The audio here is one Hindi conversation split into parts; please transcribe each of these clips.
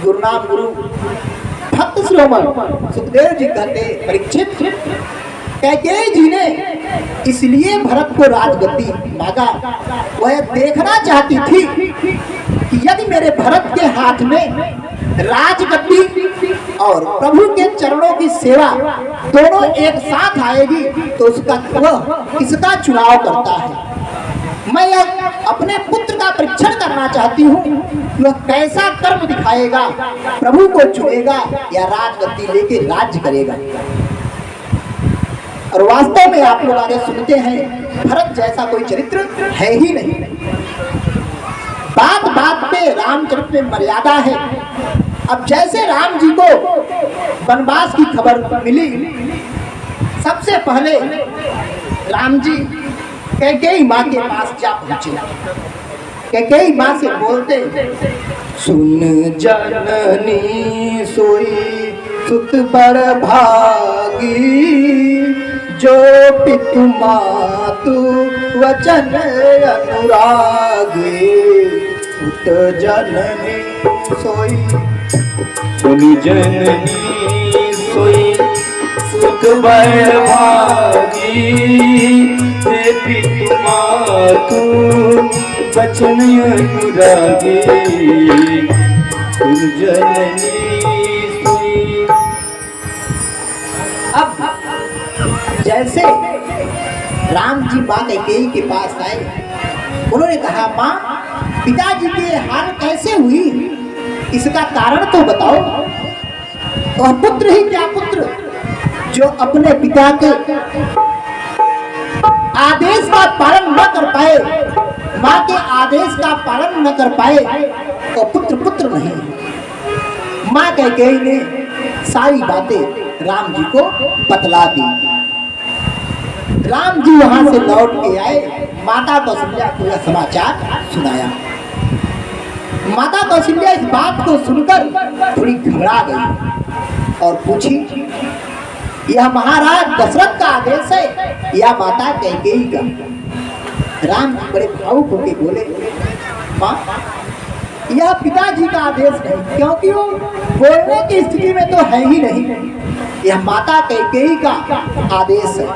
गुरुनाम गुरु भक्त शिरोमणि सुखदेव जी कहते, परीक्षित, कैकेयी जी ने इसलिए भरत को राजगद्दी मांगा। वह देखना चाहती थी कि यदि मेरे भरत के हाथ में राजगद्दी और प्रभु के चरणों की सेवा दोनों एक साथ आएगी तो उसका वह किसका चुनाव करता है। मैं अपने पुत्र का परीक्षण करना चाहती हूँ कि वह कैसा कर्म दिखाएगा, प्रभु को चुनेगा या राजगद्दी लेके राज्य करेगा। और वास्तव में आप लोग आगे सुनते हैं, भरत जैसा कोई चरित्र है ही नहीं। बात बात पे रामचरित में मर्यादा है। अब जैसे राम जी को वनवास की खबर मिली, सबसे पहले राम जी कैकेयी माँ के पास जा पहुंचे। कैकेयी माँ से बोलते, सुन जननी सोई सुत बड़ भागी, जो पितु मातु वचन अनुरागी। सुत जननी सोई, सुन जननी सोई सुत बड़ भागी, जे पितु मातु वचन अनुरागी। सुन जननी सोई। अब जैसे राम जी माँ कैकेयी के पास आए, उन्होंने कहा, माँ पिताजी की हाल कैसे हुई, इसका कारण तो बताओ। वह पुत्र ही क्या पुत्र जो अपने पिता के आदेश का पालन न कर पाए, माँ के आदेश का पालन न कर पाए, तो पुत्र पुत्र नहीं। माँ कैकेयी ने सारी बातें राम जी को बतला दी। राम जी वहां से लौट के आए, माता कौशल्या को यह समाचार सुनाया। माता कौशल्या इस बात को सुनकर थोड़ी घबरा गई और पूछी, यह महाराज दशरथ का आदेश है या माता कैकेयी का? राम जी बड़े भावुक होकर बोले, माँ यह पिताजी का आदेश नहीं, क्योंकि वो बोलने की स्थिति में तो है ही नहीं। यह माता कैकेयी का आदेश है।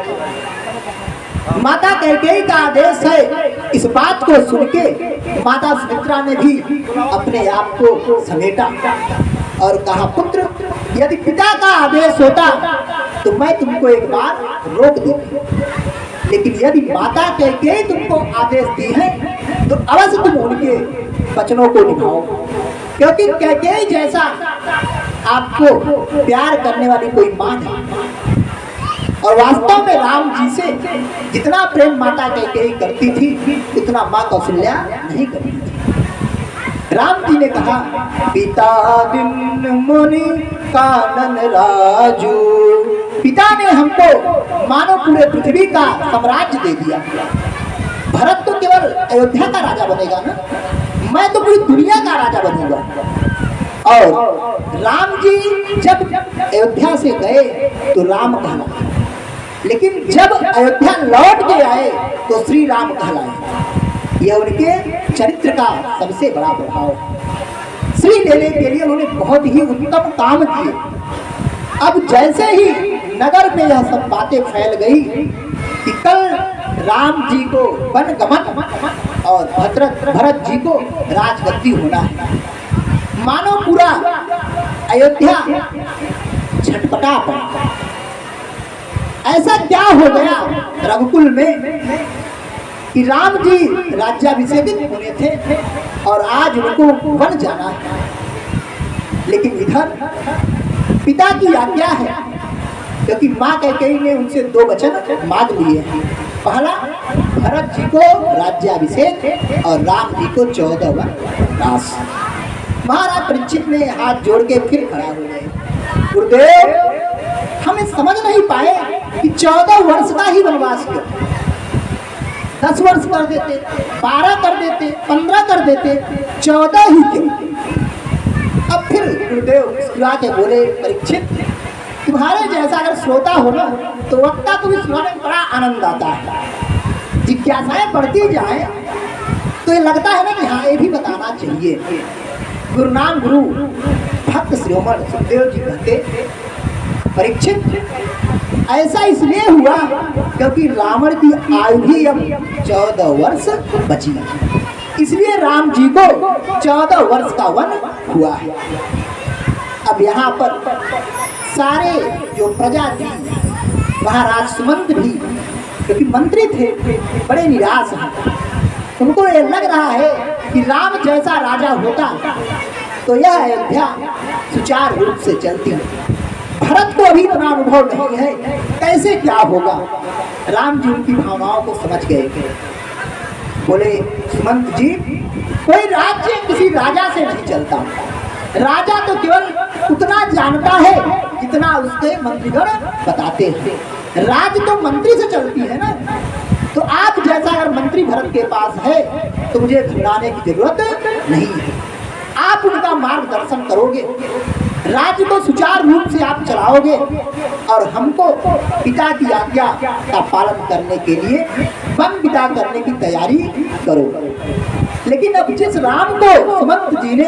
माता कैकेयी का आदेश है। इस बात को सुन के माता सुमित्रा ने भी अपने आप को समेटा और कहा, पुत्र यदि पिता का आदेश होता तो मैं तुमको एक बार रोक देती, लेकिन यदि माता कैकेयी तुमको आदेश दी है तो अवश्य तुम उनके वचनों को निभाओ, क्योंकि कैकेयी जैसा आपको प्यार करने वाली कोई माँ नहीं। और वास्तव में राम जी से जितना प्रेम माता कैकेयी करती थी उतना माँ कौशल्या नहीं करती थी। राम जी ने कहा, पिता दिन मुनि कानन राजू, पिता ने हमको मानो पूरे पृथ्वी का साम्राज्य दे दिया। भरत तो केवल अयोध्या का राजा बनेगा ना, मैं तो पूरी दुनिया का राजा बनूंगा। और राम जी जब अयोध्या से गए तो राम कहलाए, लेकिन जब अयोध्या लौट के आए तो श्री राम कहलाए। यह उनके चरित्र का सबसे बड़ा प्रभाव। श्री लेने के लिए उन्होंने बहुत ही उत्तम काम किए। अब जैसे ही नगर में यह सब बातें फैल गई कि कल राम जी को वनगमन और भरत जी को राजगद्दी होना है, मानो पूरा अयोध्या छटपटा पड़ा। ऐसा क्या हो गया रघुकुल में कि राम जी राज्याभिषेकित होने थे और आज उनको वन जाना है, लेकिन इधर पिता की आज्ञा है, क्योंकि माँ कैकेयी ने उनसे 2 वचन मांग लिए हैं। पहला, भरत जी को राज्याभिषेक और राम जी को 14 वनवास। महाराज परीक्षित ने हाथ जोड़ के फिर खड़ा हो गए, गुरुदेव हमें समझ नहीं पाए कि 14 वर्ष का ही वनवास क्यों, 10 वर्ष कर देते, 12 कर देते, 15 कर देते, 14 ही क्यों? अब फिर गुरुदेव मुस्कुरा के बोले, परीक्षित तुम्हारे जैसा अगर श्रोता हो ना तो वक्ता को भी सुनाने में बड़ा आनंद आता है। जिज्ञासाएं बढ़ती जाए तो ये लगता है ना कि हाँ ये भी बताना चाहिए। गुरुनाम गुरु भक्त शिरोमणि सुखदेव जी कहते, परीक्षित ऐसा इसलिए हुआ क्योंकि रावण की आयु भी अब 14 वर्ष बची, इसलिए राम जी को 14 वर्ष का वन हुआ है। अब यहाँ पर सारे जो प्रजा थी, महाराज सुमंत भी क्योंकि मंत्री थे, बड़े निराश हैं। उनको ये लग रहा है कि राम जैसा राजा होता तो यह अयोध्या सुचारू रूप से चलती। भरत को अभी इतना अनुभव नहीं है, कैसे क्या होगा। राम जी उनकी भावनाओं को समझ गए, बोले सुमंत जी, कोई राज्य किसी राजा से नहीं चलता। राजा तो केवल उतना जानता है जितना उसके मंत्रीगण बताते हैं। राज तो मंत्री से चलती है ना। तो आप जैसा अगर मंत्री भरत के पास है तो मुझे घबराने की जरूरत नहीं है। आप उनका मार्गदर्शन करोगे, राज्य को सुचारू रूप से आप चलाओगे और हमको पिता की आज्ञा का पालन करने के लिए वन विदा करने की तैयारी करो। लेकिन अब जिस राम को सुमंत जी ने